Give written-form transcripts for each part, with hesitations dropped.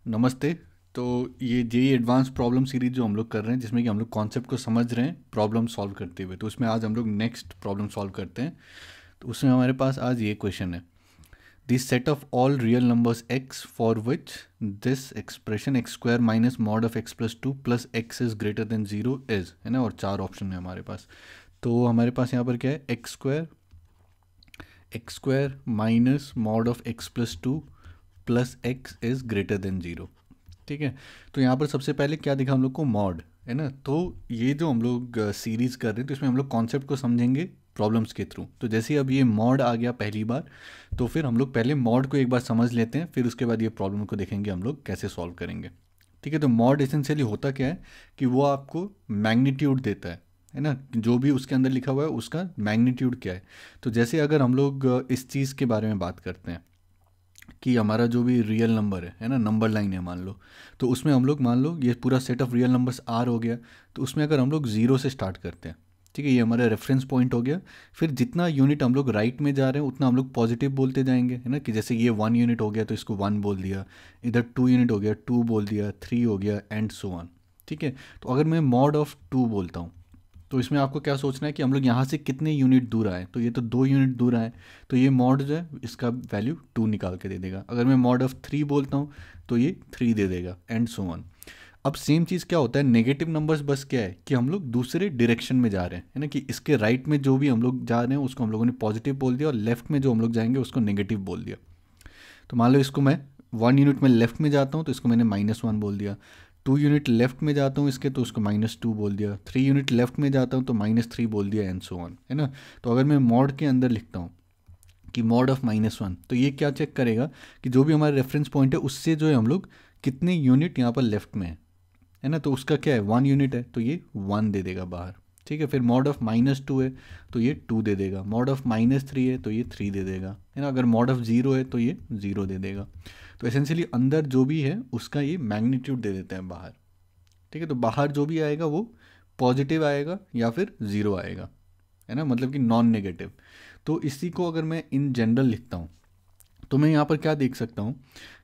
नमस्ते। तो ये जेई एडवांस प्रॉब्लम सीरीज जो हम लोग कर रहे हैं, जिसमें कि हम लोग कॉन्सेप्ट को समझ रहे हैं प्रॉब्लम सॉल्व करते हुए, तो उसमें आज हम लोग नेक्स्ट प्रॉब्लम सॉल्व करते हैं। तो उसमें हमारे पास आज ये क्वेश्चन है, this set of all real numbers x for which this expression x square minus mod of x plus to plus x is greater than zero is, है ना। और चार ऑप्शन है हमारे पास। तो हमारे पास यहाँ पर क्या है, x square minus mod of x plus to plus x is greater than zero. ठीक है। तो यहाँ पर सबसे पहले क्या दिखा हम लोग को, मॉड, है ना। तो ये जो हम लोग सीरीज कर रहे हैं, तो इसमें हम लोग कॉन्सेप्ट को समझेंगे प्रॉब्लम्स के थ्रू। तो जैसे अब ये मॉड आ गया पहली बार, तो फिर हम लोग पहले मॉड को एक बार समझ लेते हैं, फिर उसके बाद ये प्रॉब्लम को देखेंगे हम लोग कैसे सॉल्व करेंगे। ठीक है। तो मॉड एसेंशियली होता क्या है कि वो आपको मैग्नीट्यूड देता है ना। जो भी उसके अंदर लिखा हुआ है उसका मैग्नीट्यूड क्या है। तो जैसे अगर हम लोग इस चीज़ के बारे में बात करते हैं कि हमारा जो भी रियल नंबर है ना, नंबर लाइन है मान लो, तो उसमें हम लोग मान लो ये पूरा set of real numbers are हो गया। तो उसमें अगर हम लोग ज़ीरो से स्टार्ट करते हैं, ठीक है, ये हमारा रेफरेंस पॉइंट हो गया। फिर जितना यूनिट हम लोग राइट में जा रहे हैं उतना हम लोग पॉजिटिव बोलते जाएंगे, है ना। कि जैसे ये 1 यूनिट हो गया तो इसको 1 बोल दिया, इधर 2 यूनिट हो गया 2 बोल दिया, 3 हो गया एंड सो ऑन। ठीक है। तो अगर मैं मॉड ऑफ 2 बोलता हूँ, तो इसमें आपको क्या सोचना है कि हम लोग यहाँ से कितने यूनिट दूर आए। तो ये तो 2 यूनिट दूर आए, तो ये मॉड जो है इसका वैल्यू 2 निकाल के दे देगा। अगर मैं मॉड ऑफ 3 बोलता हूँ तो ये 3 दे देगा एंड सो ऑन। अब सेम चीज़ क्या होता है नेगेटिव नंबर्स, बस क्या है कि हम लोग दूसरे डायरेक्शन में जा रहे हैं, है ना। कि इसके राइट में जो भी हम लोग जा रहे हैं उसको हम लोगों ने पॉजिटिव बोल दिया, और लेफ्ट में जो हम लोग जाएंगे उसको नेगेटिव बोल दिया। तो मान लो इसको मैं 1 यूनिट में लेफ्ट में जाता हूँ तो इसको मैंने -1 बोल दिया। 2 यूनिट लेफ्ट में जाता हूँ इसके तो उसको -2 बोल दिया। 3 यूनिट लेफ्ट में जाता हूँ तो -3 बोल दिया एंड सो ऑन, है ना। तो अगर मैं मॉड के अंदर लिखता हूँ कि मॉड ऑफ -1, तो ये क्या चेक करेगा कि जो भी हमारा रेफरेंस पॉइंट है उससे जो है हम लोग कितने यूनिट यहाँ पर लेफ्ट में है ना। तो उसका क्या है, 1 यूनिट है तो ये 1 दे देगा बाहर। ठीक है। फिर मॉड ऑफ -2 है तो ये 2 दे देगा। मॉड ऑफ -3 है तो ये 3 दे देगा, है ना। अगर मॉड ऑफ 0 है तो ये 0 दे देगा। तो एसेंशियली अंदर जो भी है उसका ये मैग्नीट्यूड दे देते हैं बाहर। ठीक है। तो बाहर जो भी आएगा वो पॉजिटिव आएगा या फिर 0 आएगा, है ना, मतलब कि नॉन नेगेटिव। तो इसी को अगर मैं इन जनरल लिखता हूँ तो मैं यहाँ पर क्या देख सकता हूँ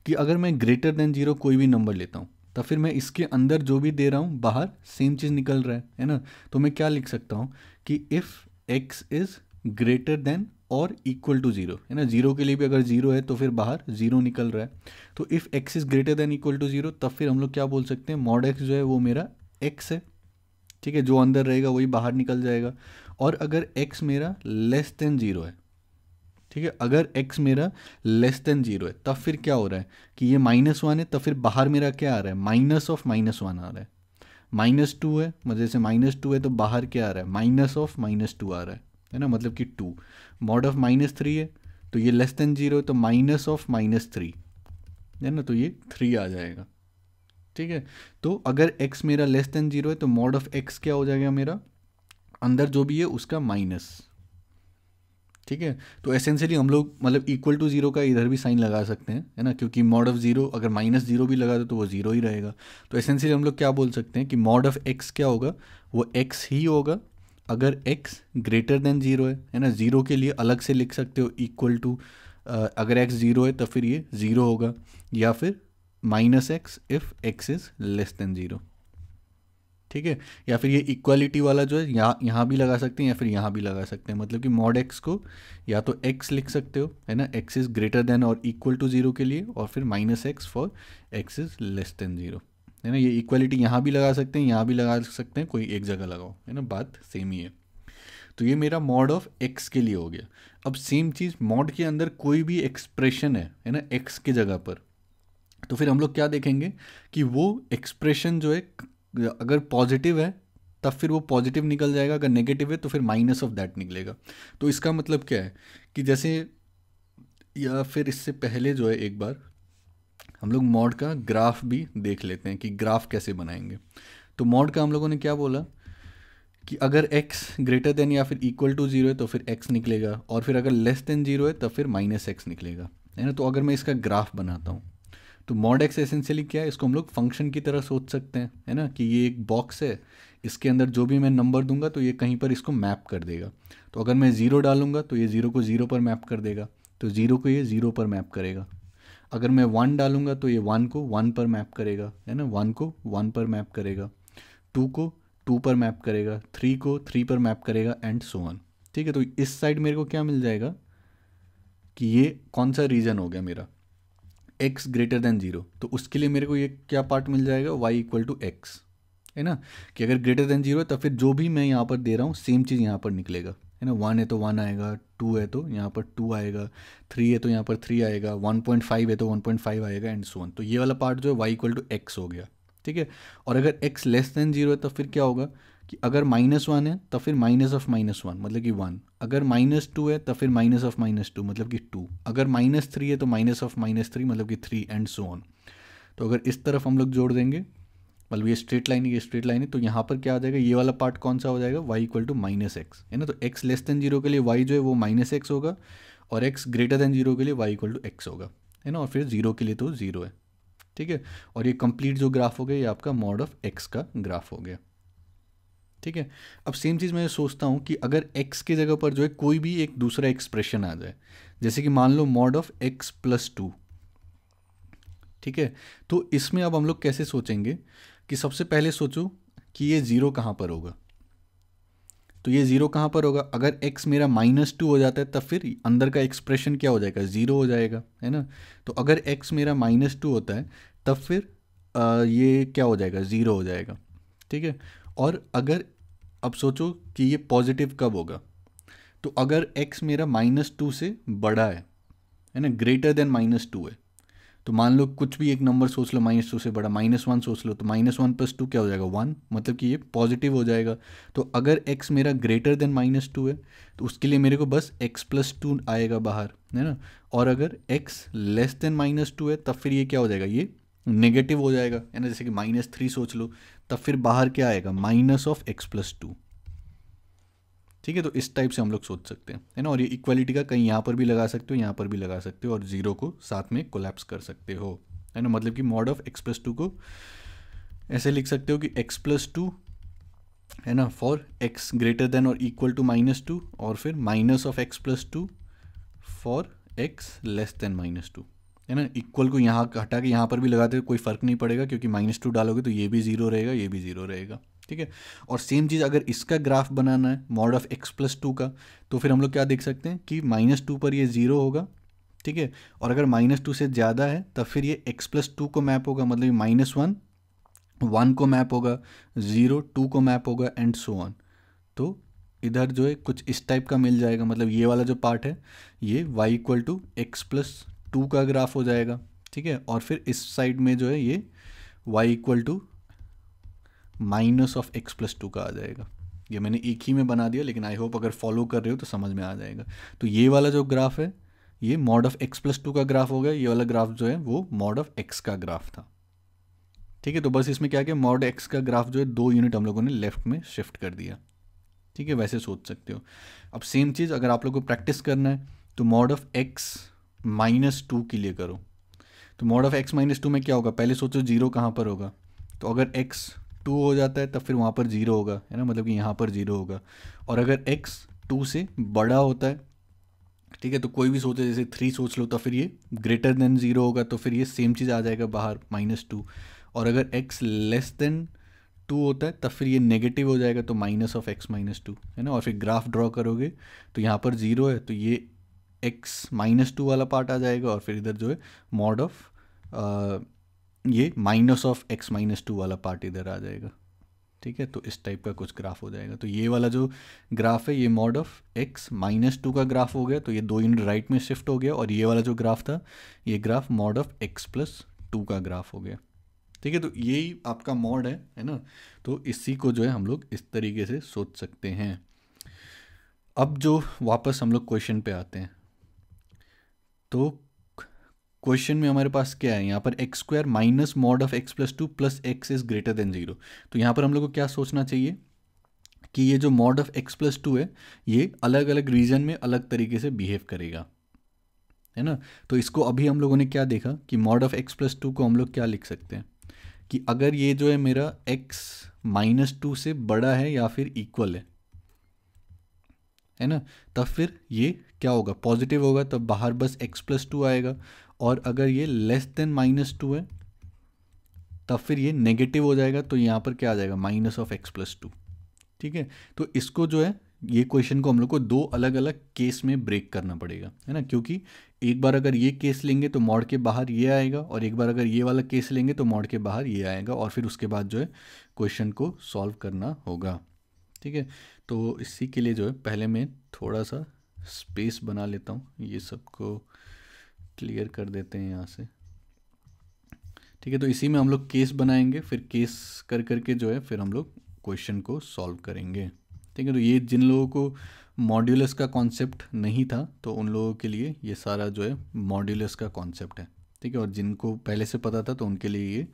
कि अगर मैं ग्रेटर देन 0 कोई भी नंबर लेता हूँ, तो फिर मैं इसके अंदर जो भी दे रहा हूँ बाहर सेम चीज़ निकल रहा है ना। तो मैं क्या लिख सकता हूँ कि if x is greater than और इक्वल टू 0, है ना। 0 के लिए भी अगर 0 है तो फिर बाहर 0 निकल रहा है। तो if x is greater than equal to 0, तब फिर हम लोग क्या बोल सकते हैं, मॉड एक्स जो है वो मेरा एक्स है। ठीक है। जो अंदर रहेगा वही बाहर निकल जाएगा। और अगर एक्स मेरा लेस देन 0 है, ठीक है, अगर x मेरा लेस देन 0 है, तब फिर क्या हो रहा है कि ये -1 है, तब फिर बाहर मेरा क्या आ रहा है, माइनस ऑफ -1 आ रहा है। -2 है, मतलब जैसे -2 है तो बाहर क्या आ रहा है, माइनस ऑफ -2 आ रहा है ना, मतलब कि 2। मॉड ऑफ -3 है तो ये लेस देन 0 है तो माइनस ऑफ -3, है ना, तो ये 3 आ जाएगा। ठीक है। तो अगर x मेरा लेस देन 0 है तो मॉड ऑफ x क्या हो जाएगा, मेरा अंदर जो भी है उसका माइनस। ठीक है। तो एसेंशियली हम लोग मतलब इक्वल टू 0 का इधर भी साइन लगा सकते हैं, है ना, क्योंकि मॉड ऑफ 0 अगर -0 भी लगा दो तो वो 0 ही रहेगा। तो एसेंशियली हम लोग क्या बोल सकते हैं कि मॉड ऑफ x क्या होगा, वो x ही होगा अगर x ग्रेटर देन 0 है ना। 0 के लिए अलग से लिख सकते हो इक्वल टू, अगर x 0 है तो फिर ये 0 होगा, या फिर -x if x is less than 0। ठीक है। या फिर ये इक्वालिटी वाला जो है यहाँ यहाँ भी लगा सकते हैं या फिर यहाँ भी लगा सकते हैं, मतलब कि मॉड एक्स को या तो x लिख सकते हो, है ना, x इज़ ग्रेटर देन और इक्वल टू 0 के लिए, और फिर -x for x is less than 0, है ना। ये इक्वालिटी यहाँ भी लगा सकते हैं, यहाँ भी लगा सकते हैं, कोई एक जगह लगाओ, है ना, बात सेम ही है। तो ये मेरा मॉड ऑफ x के लिए हो गया। अब सेम चीज़ मॉड के अंदर कोई भी एक्सप्रेशन है ना, x की जगह पर, तो फिर हम लोग क्या देखेंगे कि वो एक्सप्रेशन जो है अगर पॉजिटिव है तब फिर वो पॉजिटिव निकल जाएगा, अगर नेगेटिव है तो फिर माइनस ऑफ दैट निकलेगा। तो इसका मतलब क्या है कि जैसे, या फिर इससे पहले जो है एक बार हम लोग मॉड का ग्राफ भी देख लेते हैं कि ग्राफ कैसे बनाएंगे। तो मॉड का हम लोगों ने क्या बोला कि अगर x ग्रेटर देन या फिर इक्वल टू 0 है तो फिर x निकलेगा, और फिर अगर लेस देन 0 है तब फिर -x निकलेगा, है ना। तो अगर मैं इसका ग्राफ बनाता हूँ तो मॉड एक्स एसेंशियली क्या है, इसको हम लोग फंक्शन की तरह सोच सकते हैं, है ना, कि ये एक बॉक्स है, इसके अंदर जो भी मैं नंबर दूंगा तो ये कहीं पर इसको मैप कर देगा। तो अगर मैं 0 डालूंगा तो ये 0 को 0 पर मैप कर देगा, तो 0 को ये 0 पर मैप करेगा। अगर मैं 1 डालूंगा तो ये 1 को 1 पर मैप करेगा, है ना, 1 को 1 पर मैप करेगा, 2 को 2 पर मैप करेगा, 3 को 3 पर मैप करेगा एंड सो ऑन। ठीक है, तो इस साइड मेरे को क्या मिल जाएगा कि ये कौन सा रीजन हो गया मेरा, x ग्रेटर देन 0, तो उसके लिए मेरे को ये क्या पार्ट मिल जाएगा, y इक्वल टू एक्स, है ना, कि अगर ग्रेटर देन 0 है तो फिर जो भी मैं यहाँ पर दे रहा हूँ सेम चीज़ यहाँ पर निकलेगा, है ना, 1 है तो 1 आएगा, 2 है तो यहाँ पर 2 आएगा, 3 है तो यहाँ पर 3 आएगा, 1.5 है तो 1.5 आएगा एंड सो ऑन। तो ये वाला पार्ट जो है y इक्वल टू एक्स हो गया। ठीक है, और अगर x लेस देन 0 है तो फिर क्या होगा कि अगर -1 है तो फिर माइनस ऑफ -1 मतलब कि 1, अगर -2 है तो फिर माइनस ऑफ -2 मतलब कि 2, अगर -3 है तो माइनस ऑफ -3 मतलब कि 3 एंड सो ऑन। तो अगर इस तरफ हम लोग जोड़ देंगे, मतलब ये स्ट्रेट लाइन है, ये स्ट्रेट लाइन है, तो यहाँ पर क्या आ जाएगा, ये वाला पार्ट कौन सा हो जाएगा, y इक्वल टू -x, है ना, तो x लेस देन 0 के लिए y जो है वो -x होगा और x ग्रेटर देन 0 के लिए y इक्वल टू x होगा, है ना, और फिर 0 के लिए तो 0 है। ठीक है, और ये कंप्लीट जो ग्राफ हो गया ये आपका मॉड ऑफ x का ग्राफ हो गया। ठीक है, अब सेम चीज़ मैं सोचता हूँ कि अगर x की जगह पर जो है कोई भी एक दूसरा एक्सप्रेशन आ जाए, जैसे कि मान लो मॉड ऑफ x प्लस 2। ठीक है, तो इसमें अब हम लोग कैसे सोचेंगे कि सबसे पहले सोचो कि ये ज़ीरो कहाँ पर होगा, तो ये ज़ीरो कहाँ पर होगा, अगर x मेरा -2 हो जाता है तब फिर अंदर का एक्सप्रेशन क्या हो जाएगा, ज़ीरो हो जाएगा, है ना, तो अगर x मेरा -2 होता है तब फिर ये क्या हो जाएगा, ज़ीरो हो जाएगा। ठीक है, और अगर अब सोचो कि ये पॉजिटिव कब होगा, तो अगर x मेरा -2 से बड़ा है ना, ग्रेटर देन -2 है, तो मान लो कुछ भी एक नंबर सोच लो -2 से बड़ा, -1 सोच लो, तो -1 + 2 क्या हो जाएगा, 1, मतलब कि ये पॉजिटिव हो जाएगा। तो अगर x मेरा ग्रेटर देन -2 है तो उसके लिए मेरे को बस x + 2 आएगा बाहर, है ना, और अगर x लेस देन -2 है तब फिर ये क्या हो जाएगा, ये नेगेटिव हो जाएगा, है ना, जैसे कि -3 सोच लो, तब फिर बाहर क्या आएगा, -(x + 2)। ठीक है, तो इस टाइप से हम लोग सोच सकते हैं, है ना, और ये इक्वालिटी का कहीं यहाँ पर भी लगा सकते हो, यहाँ पर भी लगा सकते हो, और जीरो को साथ में कोलैप्स कर सकते हो, है ना, मतलब कि मॉड ऑफ x + 2 को ऐसे लिख सकते हो कि x + 2, है ना, फॉर x ग्रेटर देन और इक्वल टू -2, और फिर minus of x + 2 for x less than -2, है ना, इक्वल को यहाँ हटा के यहाँ पर भी लगाते कोई फ़र्क नहीं पड़ेगा, क्योंकि -2 डालोगे तो ये भी ज़ीरो रहेगा, ये भी ज़ीरो रहेगा। ठीक है, और सेम चीज़ अगर इसका ग्राफ बनाना है मॉड ऑफ x + 2 का, तो फिर हम लोग क्या देख सकते हैं कि -2 पर ये ज़ीरो होगा। ठीक है, और अगर -2 से ज़्यादा है तब फिर ये x + 2 को मैप होगा, मतलब -1 1 को मैप होगा, 0 2 को मैप होगा एंड सो ऑन। तो इधर जो है कुछ इस टाइप का मिल जाएगा, मतलब ये वाला जो पार्ट है ये y इक्वल टू x + 2 का ग्राफ हो जाएगा। ठीक है, और फिर इस साइड में जो है ये y इक्वल टू -(x + 2) का आ जाएगा। ये मैंने एक ही में बना दिया, लेकिन आई होप अगर फॉलो कर रहे हो तो समझ में आ जाएगा। तो ये वाला जो ग्राफ है ये मॉड ऑफ x + 2 का ग्राफ हो गया, ये वाला ग्राफ जो है वो मॉड ऑफ x का ग्राफ था। ठीक है, तो बस इसमें क्या है कि मॉड x का ग्राफ जो है 2 यूनिट हम लोगों ने लेफ्ट में शिफ्ट कर दिया। ठीक है, वैसे सोच सकते हो। अब सेम चीज़ अगर आप लोगों को प्रैक्टिस करना है तो मॉड ऑफ x - 2 के लिए करो। तो मॉड ऑफ x - 2 में क्या होगा, पहले सोचो जीरो कहाँ पर होगा, तो अगर x 2 हो जाता है तब फिर वहाँ पर जीरो होगा, है ना, मतलब कि यहाँ पर जीरो होगा, और अगर x 2 से बड़ा होता है, ठीक है, तो कोई भी सोचे, जैसे 3 सोच लो, तो फिर ये ग्रेटर देन 0 होगा, तो फिर ये सेम चीज़ आ जाएगा बाहर -2, और अगर x लेस देन 2 होता है तब फिर ये नेगेटिव हो जाएगा, तो -(x - 2), है ना, और फिर ग्राफ ड्रॉ करोगे तो यहाँ पर 0 है तो ये x -2 वाला पार्ट आ जाएगा, और फिर इधर जो है मॉड ऑफ ये -(x - 2) वाला पार्ट इधर आ जाएगा। ठीक है, तो इस टाइप का कुछ ग्राफ हो जाएगा। तो ये वाला जो ग्राफ है ये मॉड ऑफ x - 2 का ग्राफ हो गया, तो ये 2 यूनिट राइट में शिफ्ट हो गया, और ये वाला जो ग्राफ था ये ग्राफ मॉड ऑफ x + 2 का ग्राफ हो गया। ठीक है, तो यही आपका मॉड है ना, तो इसी को जो है हम लोग इस तरीके से सोच सकते हैं। अब जो वापस हम लोग क्वेश्चन पे आते हैं, तो क्वेश्चन में हमारे पास क्या है, यहाँ पर x² minus mod of x + 2 plus x is greater then 0। तो यहाँ पर हम लोग को क्या सोचना चाहिए कि ये जो मॉड ऑफ x + 2 है ये अलग अलग रीजन में अलग तरीके से बिहेव करेगा, है ना। तो इसको अभी हम लोगों ने क्या देखा कि मॉड ऑफ x + 2 को हम लोग क्या लिख सकते हैं कि अगर ये जो है मेरा x - 2 से बड़ा है या फिर इक्वल है ना, तब फिर ये क्या होगा, पॉजिटिव होगा, तब बाहर बस x + 2 आएगा, और अगर ये लेस देन -2 है तब फिर ये नेगेटिव हो जाएगा, तो यहाँ पर क्या आ जाएगा, minus of x plus to. ठीक है, तो इसको जो है ये क्वेश्चन को हम लोग को दो अलग अलग केस में ब्रेक करना पड़ेगा, है ना, क्योंकि एक बार अगर ये केस लेंगे तो मॉड के बाहर ये आएगा, और एक बार अगर ये वाला केस लेंगे तो मॉड के बाहर ये आएगा, और फिर उसके बाद जो है क्वेश्चन को सॉल्व करना होगा। ठीक है, तो इसी के लिए जो है पहले मैं थोड़ा सा स्पेस बना लेता हूँ, ये सबको क्लियर कर देते हैं यहाँ से। ठीक है, तो इसी में हम लोग केस बनाएंगे, फिर केस कर करके जो है फिर हम लोग क्वेश्चन को सॉल्व करेंगे। ठीक है, तो ये जिन लोगों को मॉड्यूलस का कॉन्सेप्ट नहीं था तो उन लोगों के लिए ये सारा जो है मॉड्यूलस का कॉन्सेप्ट है। ठीक है, और जिनको पहले से पता था तो उनके लिए ये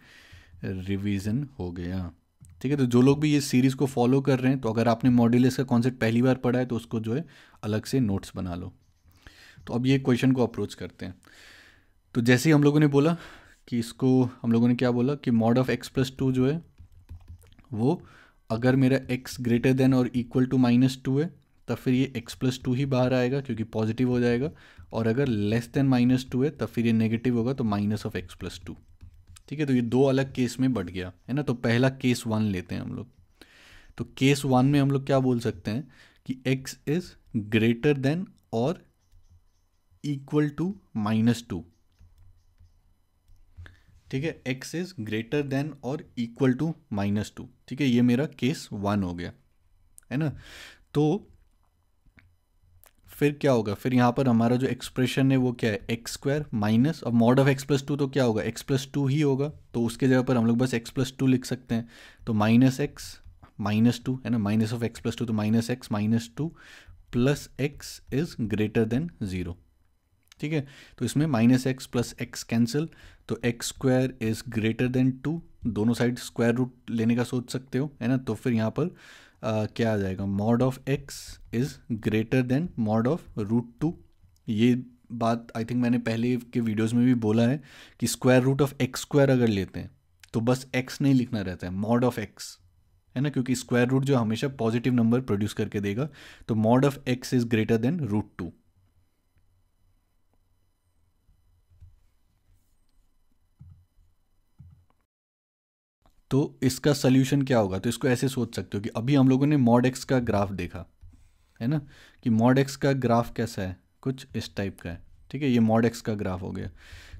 रिवीजन हो गया। ठीक है, तो जो लोग भी ये सीरीज़ को फॉलो कर रहे हैं, तो अगर आपने मॉड्यूलस का कॉन्सेप्ट पहली बार पढ़ा है तो उसको जो है अलग से नोट्स बना लो। तो अब ये क्वेश्चन को अप्रोच करते हैं। तो जैसे ही हम लोगों ने बोला कि इसको हम लोगों ने क्या बोला कि mod of x plus to जो है वो अगर मेरा x ग्रेटर देन और इक्वल टू -2 है तब फिर ये x प्लस टू ही बाहर आएगा क्योंकि पॉजिटिव हो जाएगा, और अगर लेस देन -2 है तब फिर ये नेगेटिव होगा तो minus of x plus to. ठीक है, तो ये दो अलग केस में बढ़ गया है ना। तो पहला केस 1 लेते हैं हम लोग। तो केस 1 में हम लोग क्या बोल सकते हैं कि x इज ग्रेटर देन और इक्वल टू -2। ठीक है, x इज ग्रेटर देन और इक्वल टू -2। ठीक है, ये मेरा केस 1 हो गया, है ना। तो फिर क्या होगा, फिर यहाँ पर हमारा जो एक्सप्रेशन है वो क्या है, एक्स स्क्वायर माइनस, अब mod of x plus two तो क्या होगा, एक्स प्लस टू ही होगा, तो उसके जगह पर हम लोग बस एक्स प्लस टू लिख सकते हैं। तो माइनस एक्स माइनस टू, है ना, minus of x plus two, तो minus x minus two plus x is greater than zero. ठीक है, तो इसमें minus x plus x cancel, तो x square is greater than two, दोनों साइड स्क्वायर रूट लेने का सोच सकते हो, है ना। तो फिर यहाँ पर क्या आ जाएगा, mod of x is greater then mod of √2। ये बात आई थिंक मैंने पहले के वीडियोस में भी बोला है कि square root of x square अगर लेते हैं तो बस एक्स नहीं लिखना रहता है, मॉड ऑफ एक्स, है ना, क्योंकि स्क्वायर रूट जो हमेशा पॉजिटिव नंबर प्रोड्यूस करके देगा। तो mod of x is greater then √2। तो इसका सोल्यूशन क्या होगा, तो इसको ऐसे सोच सकते हो कि अभी हम लोगों ने मॉड एक्स का ग्राफ देखा, है ना, कि मॉड एक्स का ग्राफ कैसा है, कुछ इस टाइप का है। ठीक है, ये मॉड एक्स का ग्राफ हो गया।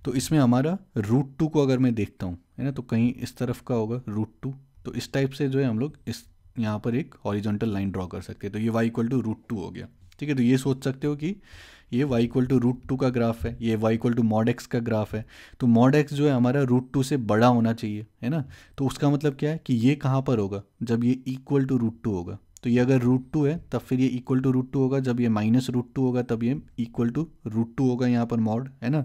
तो इसमें हमारा √2 को अगर मैं देखता हूँ, है ना, तो कहीं इस तरफ का होगा √2। तो इस टाइप से जो है हम लोग इस यहाँ पर एक हॉरिजॉन्टल लाइन ड्रॉ कर सकते हैं। तो ये y इक्वल टू √2 हो गया। ठीक है, तो ये सोच सकते हो कि ये y इक्वल टू √2 का ग्राफ है, ये y equal to mod x का ग्राफ है। तो मॉड एक्स जो है हमारा √2 से बड़ा होना चाहिए, है ना। तो उसका मतलब क्या है कि ये कहाँ पर होगा, जब ये इक्वल टू √2 होगा। तो ये अगर √2 है तब फिर ये इक्वल टू √2 होगा, जब ये माइनस √2 होगा तब ये इक्वल टू √2 होगा यहाँ पर मॉड, है ना।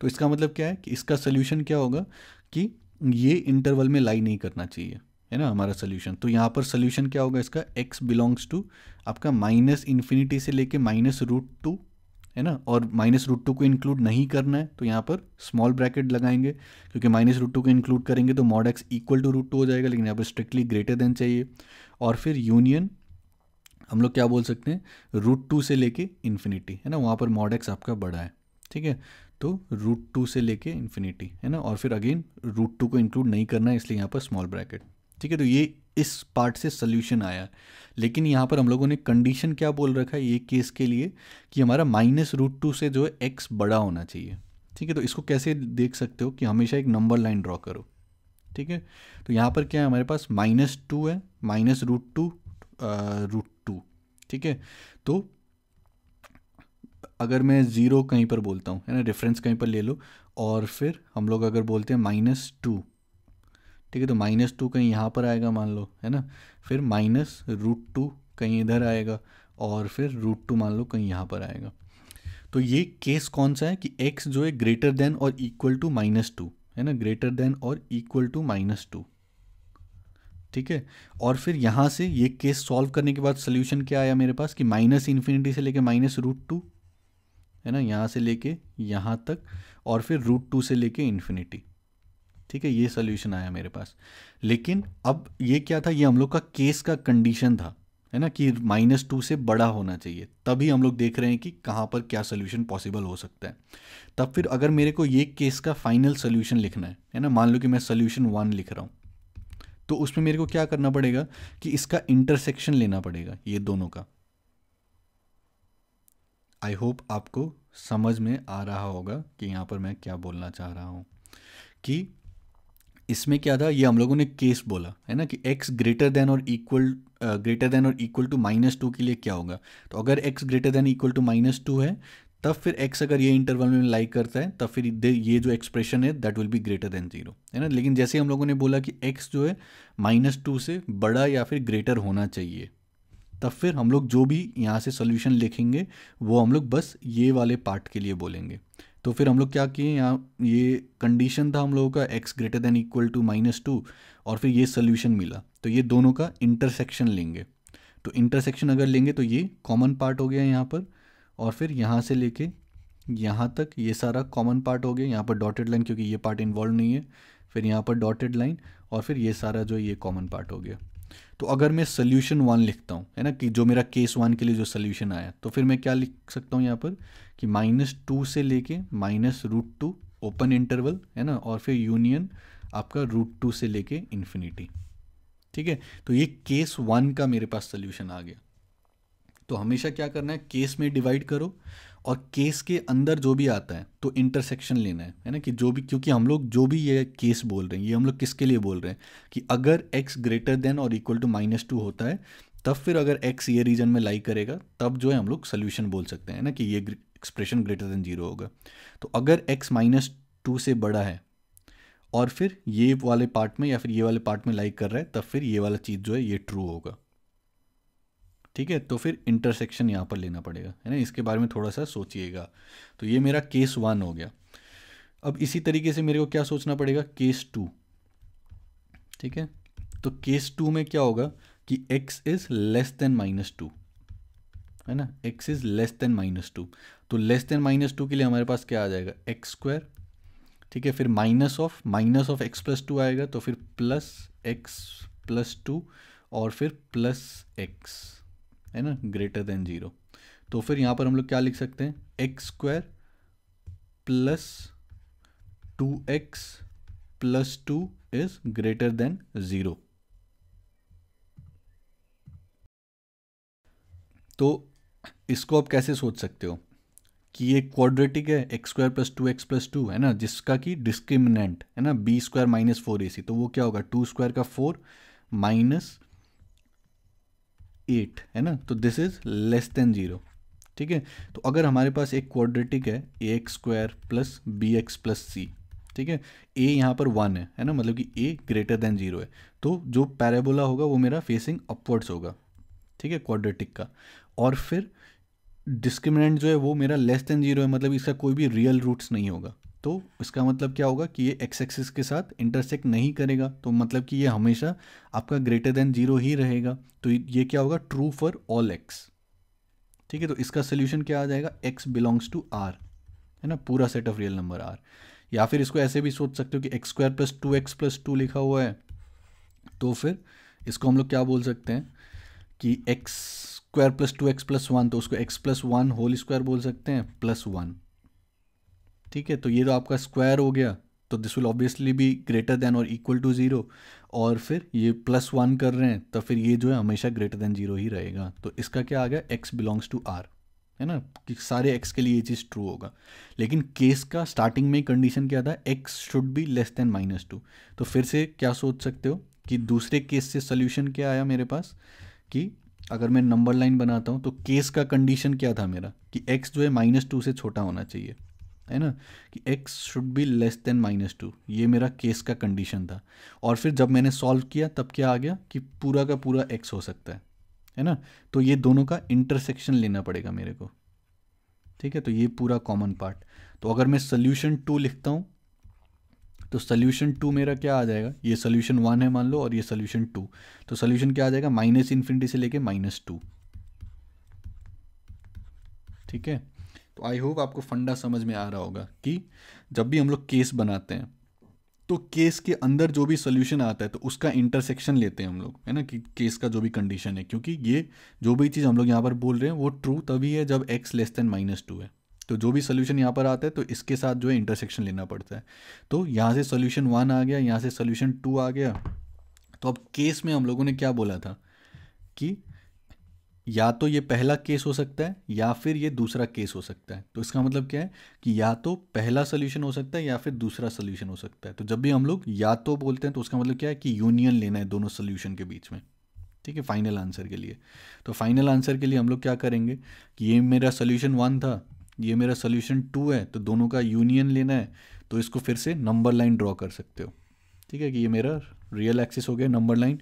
तो इसका मतलब क्या है कि इसका सोल्यूशन क्या होगा कि ये इंटरवल में लाई नहीं करना चाहिए, है ना, हमारा सोल्यूशन। तो यहाँ पर सोल्यूशन क्या होगा इसका, x बिलोंग्स टू आपका -∞ से लेके -√2, है ना, और -√2 को इंक्लूड नहीं करना है तो यहाँ पर स्मॉल ब्रैकेट लगाएंगे, क्योंकि -√2 को इंक्लूड करेंगे तो मॉड x इक्वल टू √2 हो जाएगा, लेकिन यहाँ पर स्ट्रिक्टली ग्रेटर देन चाहिए। और फिर यूनियन हम लोग क्या बोल सकते हैं, √2 से लेके इन्फिनिटी, है ना, वहाँ पर मॉड x आपका बड़ा है। ठीक है, तो √2 से लेके इन्फिनिटी, है ना, और फिर अगेन √2 को इंक्लूड नहीं करना है इसलिए यहाँ पर स्मॉल ब्रैकेट। ठीक है, तो ये इस पार्ट से सोल्यूशन आया। लेकिन यहाँ पर हम लोगों ने कंडीशन क्या बोल रखा है ये केस के लिए कि हमारा -√2 से जो है x बड़ा होना चाहिए। ठीक है, तो इसको कैसे देख सकते हो कि हमेशा एक नंबर लाइन ड्रॉ करो। ठीक है, तो यहाँ पर क्या है, हमारे पास -2 है, -√2 √2। ठीक है, तो अगर मैं ज़ीरो कहीं पर बोलता हूँ, है ना, रेफरेंस कहीं पर ले लो, और फिर हम लोग अगर बोलते हैं -2, ठीक है, तो -2 कहीं यहाँ पर आएगा मान लो, है ना, फिर -√2 कहीं इधर आएगा, और फिर √2 मान लो कहीं यहाँ पर आएगा। तो ये केस कौन सा है कि x जो है ग्रेटर देन और इक्वल टू -2, है ना, ग्रेटर देन और इक्वल टू -2। ठीक है, और फिर यहाँ से ये केस सॉल्व करने के बाद सोल्यूशन क्या आया मेरे पास कि -∞ से लेके -√2, है ना, यहाँ से लेके यहाँ तक, और फिर √2 से लेके इन्फिनिटी। ठीक है, ये सोल्यूशन आया मेरे पास। लेकिन अब ये क्या था, ये हम लोग का केस का कंडीशन था, है ना, कि -2 से बड़ा होना चाहिए, तभी हम लोग देख रहे हैं कि कहाँ पर क्या सोल्यूशन पॉसिबल हो सकता है। तब फिर अगर मेरे को ये केस का फाइनल सोल्यूशन लिखना है ना, मान लो कि मैं सोल्यूशन 1 लिख रहा हूँ, तो उसमें मेरे को क्या करना पड़ेगा कि इसका इंटरसेक्शन लेना पड़ेगा ये दोनों का। आई होप आपको समझ में आ रहा होगा कि यहाँ पर मैं क्या बोलना चाह रहा हूँ, कि इसमें क्या था, ये हम लोगों ने केस बोला है ना कि x ग्रेटर देन और इक्वल टू -2 के लिए क्या होगा। तो अगर x greater than equal to -2 है, तब फिर x अगर ये इंटरवल में लाई करता है, तब फिर ये जो एक्सप्रेशन है that will be greater than 0, है ना। लेकिन जैसे हम लोगों ने बोला कि x जो है -2 से बड़ा या फिर ग्रेटर होना चाहिए, तब फिर हम लोग जो भी यहाँ से सोल्यूशन लिखेंगे वो हम लोग बस ये वाले पार्ट के लिए बोलेंगे। तो फिर हम लोग क्या किए, यहाँ ये कंडीशन था हम लोगों का x greater than equal to -2, और फिर ये सोल्यूशन मिला, तो ये दोनों का इंटरसेक्शन लेंगे। तो इंटरसेक्शन अगर लेंगे तो ये कॉमन पार्ट हो गया यहाँ पर, और फिर यहाँ से लेके यहाँ तक ये सारा कॉमन पार्ट हो गया, यहाँ पर डॉटेड लाइन क्योंकि ये पार्ट इन्वॉल्व नहीं है, फिर यहाँ पर डॉटेड लाइन, और फिर ये सारा जो ये कॉमन पार्ट हो गया। तो अगर मैं सोल्यूशन 1 लिखता हूँ, है ना, कि जो मेरा केस 1 के लिए जो सोल्यूशन आया, तो फिर मैं क्या लिख सकता हूँ यहाँ पर कि -2 से लेके -√2 ओपन इंटरवल, है ना, और फिर यूनियन आपका √2 से लेके इन्फिनिटी। ठीक है, तो ये केस 1 का मेरे पास सोल्यूशन आ गया। तो हमेशा क्या करना है, केस में डिवाइड करो, और केस के अंदर जो भी आता है तो इंटरसेक्शन लेना है ना, कि जो भी, क्योंकि हम लोग जो भी ये केस बोल रहे हैं ये हम लोग किसके लिए बोल रहे हैं कि अगर x ग्रेटर देन और इक्वल टू -2 होता है, तब फिर अगर x ये रीजन में लाई करेगा, तब जो है हम लोग सोल्यूशन बोल सकते हैं ना कि ये एक्सप्रेशन ग्रेटर देन 0 होगा। तो अगर x -2 से बड़ा है और फिर ये वाले पार्ट में या फिर ये वाले पार्ट में लाई कर रहा है, तब फिर ये वाला चीज़ जो है ये ट्रू होगा। ठीक है, तो फिर इंटरसेक्शन यहाँ पर लेना पड़ेगा, है ना, इसके बारे में थोड़ा सा सोचिएगा। तो ये मेरा केस 1 हो गया। अब इसी तरीके से मेरे को क्या सोचना पड़ेगा, केस 2। ठीक है, तो केस 2 में क्या होगा कि x इज़ लेस देन -2, है ना, x इज़ लेस देन -2। तो लेस देन -2 के लिए हमारे पास क्या आ जाएगा, x²। ठीक है, फिर माइनस ऑफ x+2 आएगा, तो फिर +x+2 और फिर +x, है ना, ग्रेटर देन 0। तो फिर यहाँ पर हम लोग क्या लिख सकते हैं, x² plus 2x+2 is greater then 0। तो इसको आप कैसे सोच सकते हो कि ये क्वाड्रेटिक है, x² प्लस 2x+2, है ना, जिसका कि डिस्क्रिमिनेंट है ना b² -4ac, तो वो क्या होगा 2² का 4 -8, है ना, तो दिस इज लेस देन 0। ठीक है, तो अगर हमारे पास एक क्वाड्रेटिक है ax² plus bx plus c, ठीक है, a यहाँ पर 1 है ना, मतलब कि a ग्रेटर देन 0 है, तो जो पैराबोला होगा वो मेरा फेसिंग अपवर्ड्स होगा। ठीक है, क्वाड्रेटिक का, और फिर डिस्क्रिमिनेंट जो है वो मेरा लेस देन 0 है, मतलब इसका कोई भी रियल रूट्स नहीं होगा। तो इसका मतलब क्या होगा कि ये एक्स एक्सिस के साथ इंटरसेक्ट नहीं करेगा, तो मतलब कि ये हमेशा आपका ग्रेटर देन 0 ही रहेगा। तो ये क्या होगा, ट्रू फॉर ऑल एक्स। ठीक है, तो इसका सोल्यूशन क्या आ जाएगा, x बिलोंग्स टू r, है ना, पूरा set of real number r। या फिर इसको ऐसे भी सोच सकते हो कि x² प्लस 2x+2 लिखा हुआ है, तो फिर इसको हम लोग क्या बोल सकते हैं कि x² प्लस 2x+1, तो उसको x+1 होल स्क्वायर बोल सकते हैं +1। ठीक है, तो ये तो आपका स्क्वायर हो गया, तो this will obviously be greater than और इक्वल टू 0, और फिर ये +1 कर रहे हैं, तो फिर ये जो है हमेशा ग्रेटर देन 0 ही रहेगा। तो इसका क्या आ गया, x बिलोंग्स टू r, है ना, कि सारे x के लिए ये चीज़ ट्रू होगा। लेकिन केस का स्टार्टिंग में कंडीशन क्या था, x should be less than -2। तो फिर से क्या सोच सकते हो कि दूसरे केस से सोल्यूशन क्या आया मेरे पास, कि अगर मैं नंबर लाइन बनाता हूँ तो केस का कंडीशन क्या था मेरा कि x जो है -2 से छोटा होना चाहिए, है ना, कि x should be less than -2, ये मेरा केस का कंडीशन था। और फिर जब मैंने सॉल्व किया तब क्या आ गया कि पूरा का पूरा x हो सकता है ना, तो ये दोनों का इंटरसेक्शन लेना पड़ेगा मेरे को। ठीक है, तो ये पूरा कॉमन पार्ट। तो अगर मैं सोल्यूशन 2 लिखता हूँ, तो सोल्यूशन 2 मेरा क्या आ जाएगा, ये सोल्यूशन 1 है मान लो, और ये सोल्यूशन 2, तो सोल्यूशन क्या आ जाएगा, -∞ से लेके -2। ठीक है, तो आई होप आपको फंडा समझ में आ रहा होगा कि जब भी हम लोग केस बनाते हैं तो केस के अंदर जो भी सोल्यूशन आता है तो उसका इंटरसेक्शन लेते हैं हम लोग, है ना, कि केस का जो भी कंडीशन है, क्योंकि ये जो भी चीज़ हम लोग यहाँ पर बोल रहे हैं वो ट्रू तभी है जब x लेस देन -2 है। तो जो भी सोल्यूशन यहाँ पर आता है तो इसके साथ जो है इंटरसेक्शन लेना पड़ता है। तो यहाँ से सोल्यूशन 1 आ गया, यहाँ से सोल्यूशन 2 आ गया। तो अब केस में हम लोगों ने क्या बोला था कि या तो ये पहला केस हो सकता है या फिर ये दूसरा केस हो सकता है। तो इसका मतलब क्या है कि या तो पहला सोल्यूशन हो सकता है या फिर दूसरा सोल्यूशन हो सकता है। तो जब भी हम लोग या तो बोलते हैं तो उसका मतलब क्या है कि यूनियन लेना है दोनों सोल्यूशन के बीच में, ठीक है, फाइनल आंसर के लिए। तो फाइनल आंसर के लिए हम लोग क्या करेंगे कि ये मेरा सोल्यूशन 1 था, ये मेरा सोल्यूशन 2 है, तो दोनों का यूनियन लेना है। तो इसको फिर से नंबर लाइन ड्रॉ कर सकते हो, ठीक है, कि ये मेरा रियल एक्सिस हो गया नंबर लाइन।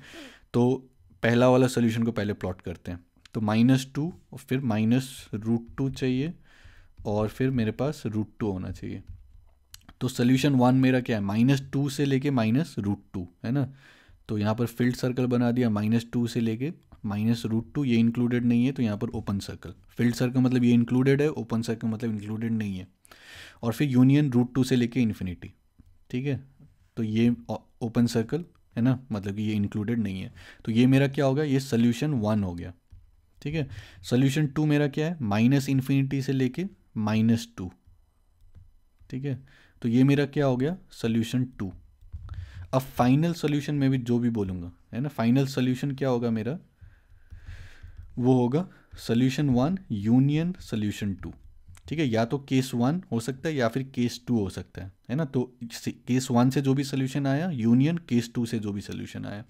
तो पहला वाला सोल्यूशन को पहले प्लॉट करते हैं। तो -2 और फिर -√2 चाहिए और फिर मेरे पास √2 होना चाहिए। तो सोल्यूशन 1 मेरा क्या है, -2 से लेके -√2, है ना। तो यहाँ पर फिल्ड सर्कल बना दिया, -2 से लेके -√2, ये इंक्लूडेड नहीं है तो यहाँ पर ओपन सर्कल। फिल्ड सर्कल मतलब ये इंक्लूडेड है, ओपन सर्कल मतलब इंक्लूडेड नहीं है। और फिर यूनियन √2 से लेके इन्फिनिटी, ठीक है। तो ये ओपन सर्कल है ना, मतलब कि ये इंक्लूडेड नहीं है। तो ये मेरा क्या होगा, ये सोल्यूशन 1 हो गया, ठीक है। सोल्यूशन 2 मेरा क्या है, -∞ से लेके -2, ठीक है। तो ये मेरा क्या हो गया, सोल्यूशन 2। अब फाइनल सोल्यूशन में भी जो भी बोलूँगा, है ना, फाइनल सोल्यूशन क्या होगा मेरा, वो होगा सोल्यूशन 1 यूनियन सोल्यूशन 2, ठीक है। या तो केस 1 हो सकता है या फिर केस 2 हो सकता है ना। तो केस 1 से जो भी सोल्यूशन आया यूनियन केस 2 से जो भी सोल्यूशन आया,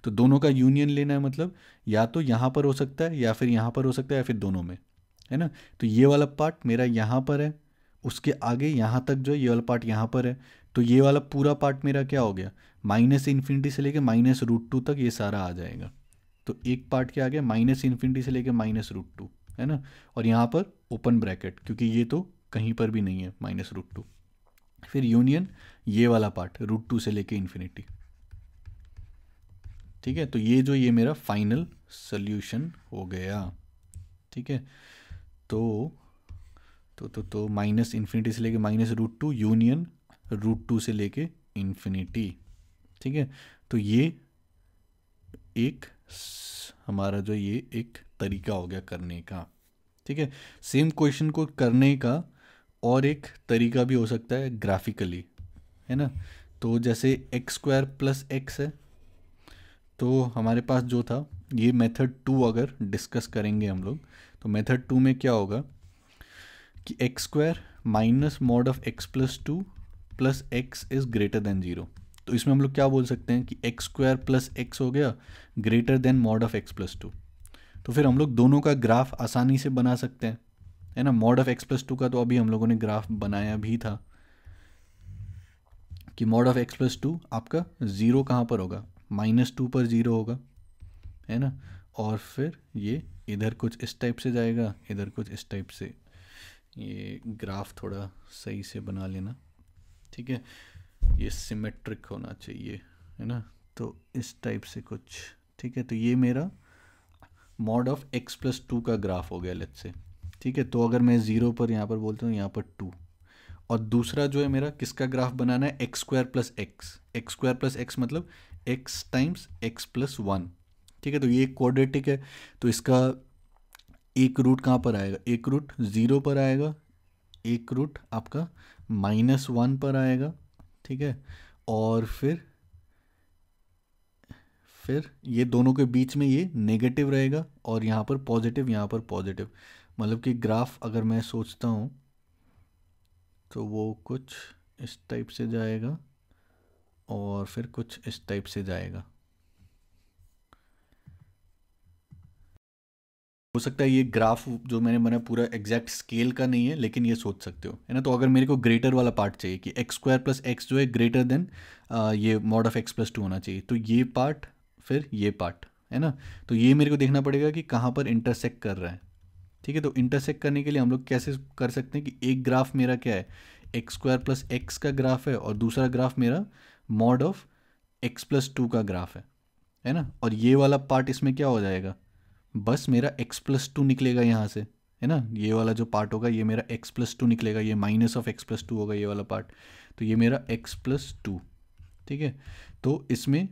तो दोनों का यूनियन लेना है। मतलब या तो यहाँ पर हो सकता है या फिर यहाँ पर हो सकता है या फिर दोनों में, है ना। तो ये वाला पार्ट मेरा यहाँ पर है, उसके आगे यहाँ तक जो है ये वाला पार्ट यहाँ पर है। तो ये वाला पूरा पार्ट मेरा क्या हो गया, -∞ से लेके -√2 तक ये सारा आ जाएगा। तो एक पार्ट क्या आ गया, -∞ से लेके -√2, है ना। और यहाँ पर ओपन ब्रैकेट, क्योंकि ये तो कहीं पर भी नहीं है -√2। फिर यूनियन ये वाला पार्ट √2 से लेके इन्फिनिटी, ठीक है। तो ये मेरा फाइनल सोल्यूशन हो गया, ठीक है। तो -∞ से लेके -√2 यूनियन √2 से लेके इन्फिनिटी, ठीक है। तो ये एक हमारा जो ये एक तरीका हो गया करने का, ठीक है। सेम क्वेश्चन को करने का और एक तरीका भी हो सकता है ग्राफिकली, है ना। तो जैसे x² + x है, तो हमारे पास जो था ये मेथड 2 अगर डिस्कस करेंगे हम लोग, तो मेथड 2 में क्या होगा कि x² - mod of x + 2 + x is greater then 0। तो इसमें हम लोग क्या बोल सकते हैं कि x² + x हो गया greater than mod of x + 2। तो फिर हम लोग दोनों का ग्राफ आसानी से बना सकते हैं, है ना। mod of x + 2 का तो अभी हम लोगों ने ग्राफ बनाया भी था कि mod of x + 2 आपका 0 कहाँ पर होगा, -2 पर 0 होगा, है ना। और फिर ये इधर कुछ इस टाइप से जाएगा, इधर कुछ इस टाइप से। ये ग्राफ थोड़ा सही से बना लेना, ठीक है, ये सिमेट्रिक होना चाहिए, है ना। तो इस टाइप से कुछ, ठीक है। तो ये मेरा mod of x + 2 का ग्राफ हो गया लेट्स से, ठीक है। तो अगर मैं 0 पर यहाँ पर बोलता हूँ, यहाँ पर 2, और दूसरा जो है मेरा किसका ग्राफ बनाना है, x² + x मतलब x टाइम्स x + 1, ठीक है। तो ये क्वाड्रेटिक है, तो इसका एक रूट कहाँ पर आएगा, एक रूट 0 पर आएगा, एक रूट आपका -1 पर आएगा, ठीक है। और फिर ये दोनों के बीच में ये नेगेटिव रहेगा और यहाँ पर पॉजिटिव, यहाँ पर पॉजिटिव। मतलब कि ग्राफ अगर मैं सोचता हूँ तो वो कुछ इस टाइप से जाएगा और फिर कुछ इस टाइप से जाएगा। हो सकता है ये ग्राफ जो मैंने बनाया पूरा एग्जैक्ट स्केल का नहीं है, लेकिन ये सोच सकते हो, है ना। तो अगर मेरे को ग्रेटर वाला पार्ट चाहिए कि x² + x जो है ग्रेटर देन ये mod of x + 2 होना चाहिए, तो ये पार्ट फिर ये पार्ट, है ना। तो ये मेरे को देखना पड़ेगा कि कहाँ पर इंटरसेक्ट कर रहा है, ठीक है। तो इंटरसेक्ट करने के लिए हम लोग कैसे कर सकते हैं कि एक ग्राफ मेरा क्या है, x² + x का ग्राफ है और दूसरा ग्राफ मेरा mod of x + 2 का ग्राफ है ना। और ये वाला पार्ट इसमें क्या हो जाएगा, बस मेरा x + 2 निकलेगा यहाँ से, है ना। ये वाला जो पार्ट होगा ये मेरा x + 2 निकलेगा, ये -of x + 2 होगा ये वाला पार्ट। तो ये मेरा x + 2, ठीक है, तो इसमें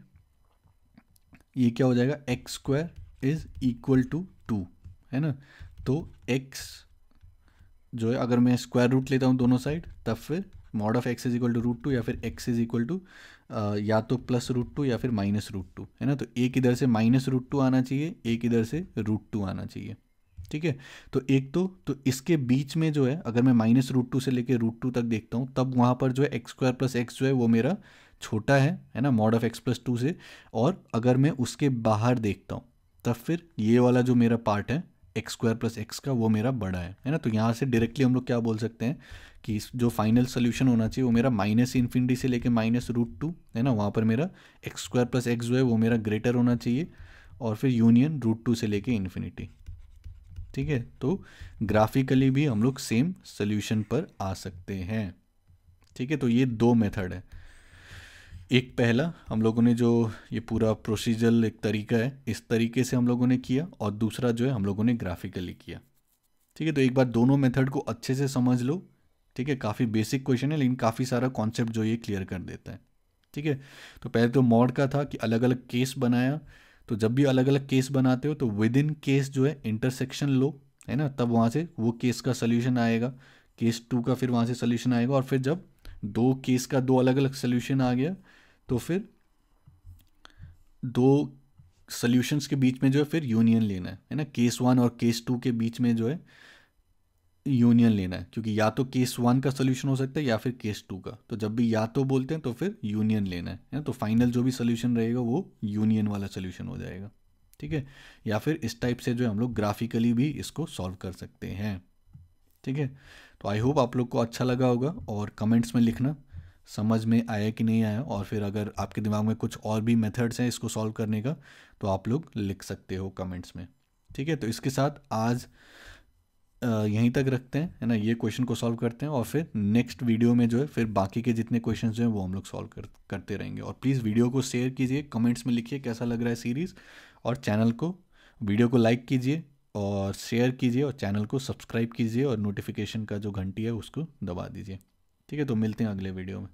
ये क्या हो जाएगा, x square is equal to 2, है ना। तो एक्स जो है, अगर मैं स्क्वायर रूट लेता हूँ दोनों साइड, तब फिर mod of x is equal to root two, या फिर एक्स इज इक्वल टू या तो प्लस रूट टू या फिर माइनस रूट टू, है ना। तो एक इधर से माइनस रूट टू आना चाहिए, एक इधर से रूट टू आना चाहिए, ठीक है। तो एक तो इसके बीच में जो है, अगर मैं माइनस रूट टू से लेके रूट टू तक देखता हूँ, तब वहाँ पर जो है एक्स स्क्वायर प्लस एक्स जो है वो मेरा छोटा है ना, mod of x plus to से। और अगर मैं उसके बाहर देखता हूँ, तब फिर ये वाला जो मेरा पार्ट है एक्स स्क्वायर प्लस एक्स का, वो मेरा बड़ा है ना। तो यहाँ से डायरेक्टली हम लोग क्या बोल सकते हैं कि जो फाइनल सोल्यूशन होना चाहिए वो मेरा माइनस इन्फिनिटी से लेके माइनस रूट टू, है ना, वहाँ पर मेरा एक्स स्क्वायर प्लस एक्स जो है वो मेरा ग्रेटर होना चाहिए, और फिर यूनियन रूट टू से लेके इन्फिनिटी, ठीक है। तो ग्राफिकली भी हम लोग सेम सोल्यूशन पर आ सकते हैं, ठीक है। तो ये दो मेथड है, एक पहला हम लोगों ने जो ये पूरा प्रोसीजरल एक तरीका है, इस तरीके से हम लोगों ने किया, और दूसरा जो है हम लोगों ने ग्राफिकली किया, ठीक है। तो एक बार दोनों मेथड को अच्छे से समझ लो, ठीक है। काफ़ी बेसिक क्वेश्चन है, लेकिन काफ़ी सारा कॉन्सेप्ट जो ये क्लियर कर देता है, ठीक है। तो पहले तो मॉड का था कि अलग अलग केस बनाया, तो जब भी अलग अलग केस बनाते हो तो विद इन केस जो है इंटरसेक्शन लो, है ना, तब वहाँ से वो केस का सोल्यूशन आएगा, केस टू का फिर वहाँ से सोल्यूशन आएगा, और फिर जब दो केस का दो अलग अलग सोल्यूशन आ गया, तो फिर दो सोल्यूशंस के बीच में जो है फिर यूनियन लेना है ना, केस वन और केस टू के बीच में जो है यूनियन लेना है, क्योंकि या तो केस वन का सोल्यूशन हो सकता है या फिर केस टू का। तो जब भी या तो बोलते हैं तो फिर यूनियन लेना है ना, तो फाइनल जो भी सोल्यूशन रहेगा वो यूनियन वाला सोल्यूशन हो जाएगा, ठीक है। या फिर इस टाइप से जो है हम लोग ग्राफिकली भी इसको सॉल्व कर सकते हैं, ठीक है। तो आई होप आप लोग को अच्छा लगा होगा, और कमेंट्स में लिखना समझ में आया कि नहीं आया, और फिर अगर आपके दिमाग में कुछ और भी मेथड्स हैं इसको सॉल्व करने का, तो आप लोग लिख सकते हो कमेंट्स में, ठीक है। तो इसके साथ आज यहीं तक रखते हैं, है ना, ये क्वेश्चन को सॉल्व करते हैं, और फिर नेक्स्ट वीडियो में जो है फिर बाकी के जितने क्वेश्चन जो हैं वो हम लोग सॉल्व करते रहेंगे। और प्लीज़ वीडियो को शेयर कीजिए, कमेंट्स में लिखिए कैसा लग रहा है सीरीज़, और चैनल को, वीडियो को लाइक कीजिए और शेयर कीजिए, और चैनल को सब्सक्राइब कीजिए, और नोटिफिकेशन का जो घंटी है उसको दबा दीजिए, ठीक है। तो मिलते हैं अगले वीडियो में।